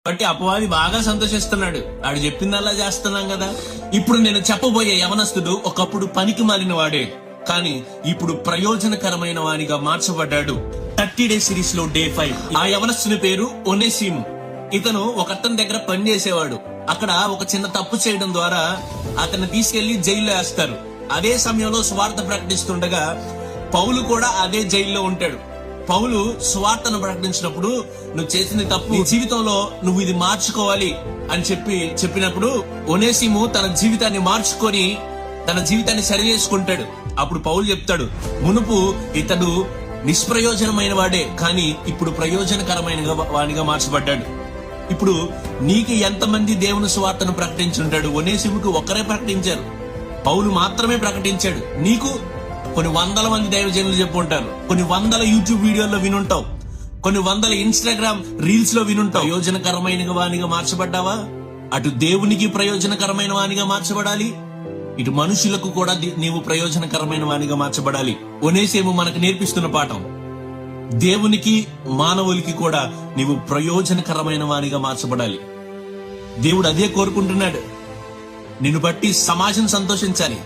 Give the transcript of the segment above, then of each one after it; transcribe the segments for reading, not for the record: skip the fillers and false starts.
బట్టి అపవాది బాగా సంతోషిస్తున్నాడు. ఆడు చెప్పిందల్లా చేస్తున్నాం కదా. ఇప్పుడు నేను చెప్పబోయే యవనస్తుడు ఒకప్పుడు పనికి మాలిన వాడే, కానీ ఇప్పుడు ప్రయోజనకరమైన వానిగా మార్చబడ్డాడు. 30 Days సిరీస్ లో డే 5. ఆ యవనస్తుని పేరు ఒనేసిము. ఇతను ఒక అతని దగ్గర పని చేసేవాడు. అక్కడ ఒక చిన్న తప్పు చేయడం ద్వారా అతన్ని తీసుకెళ్లి జైల్లో వేస్తారు. అదే సమయంలో స్వార్థ ప్రకటిస్తుండగా పౌలు కూడా అదే జైల్లో ఉంటాడు. పౌలు స్వార్థను ప్రకటించినప్పుడు నువ్వు చేసింది తప్పు, నీ జీవితంలో నువ్వు ఇది మార్చుకోవాలి అని చెప్పినప్పుడు ఒనేసిము తన జీవితాన్ని మార్చుకొని తన జీవితాన్ని సరి చేసుకుంటాడు. అప్పుడు పౌలు చెప్తాడు, మునుపు ఇతడు నిష్ప్రయోజనమైన వాడే, కానీ ఇప్పుడు ప్రయోజనకరమైన వాడిగా మార్చబడ్డాడు. ఇప్పుడు నీకు ఎంతమంది దేవుని సువార్తను ప్రకటించుంటాడు? ఒనేసిముకు ఒక్కరే ప్రకటించారు, పౌలు మాత్రమే ప్రకటించాడు. నీకు కొన్ని వందల మంది దైవజనులు చెప్పుంటారు, కొన్ని వందల యూట్యూబ్ వీడియోల్లో వినుంటావు, కొన్ని వందల ఇన్స్టాగ్రామ్ రీల్స్ లో వినుంటావు. ప్రయోజనకరమైన వానిగా మార్చబడ్డావా? అటు దేవునికి ప్రయోజనకరమైన వానిగా మార్చబడాలి, ఇటు మనుషులకు కూడా నీవు ప్రయోజనకరమైన వానిగా మార్చబడాలి. ఒనేసిము మనకు నేర్పిస్తున్న పాఠం. దేవునికి మానవులకి కూడా నీవు ప్రయోజనకరమైన వానిగా మార్చబడాలి. దేవుడు అదే కోరుకుంటున్నాడు. నిన్ను బట్టి సమాజం సంతోషించాలి,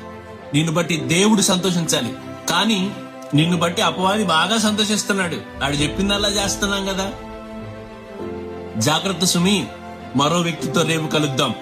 నిన్ను బట్టి దేవుడు సంతోషించాలి, కానీ నిన్ను బట్టి అపవాది బాగా సంతోషిస్తున్నాడు. ఆడు చెప్పిందల్లా చేస్తున్నాం కదా. జాగ్రత్త సుమి. మరో వ్యక్తితో రేపు కలుద్దాం.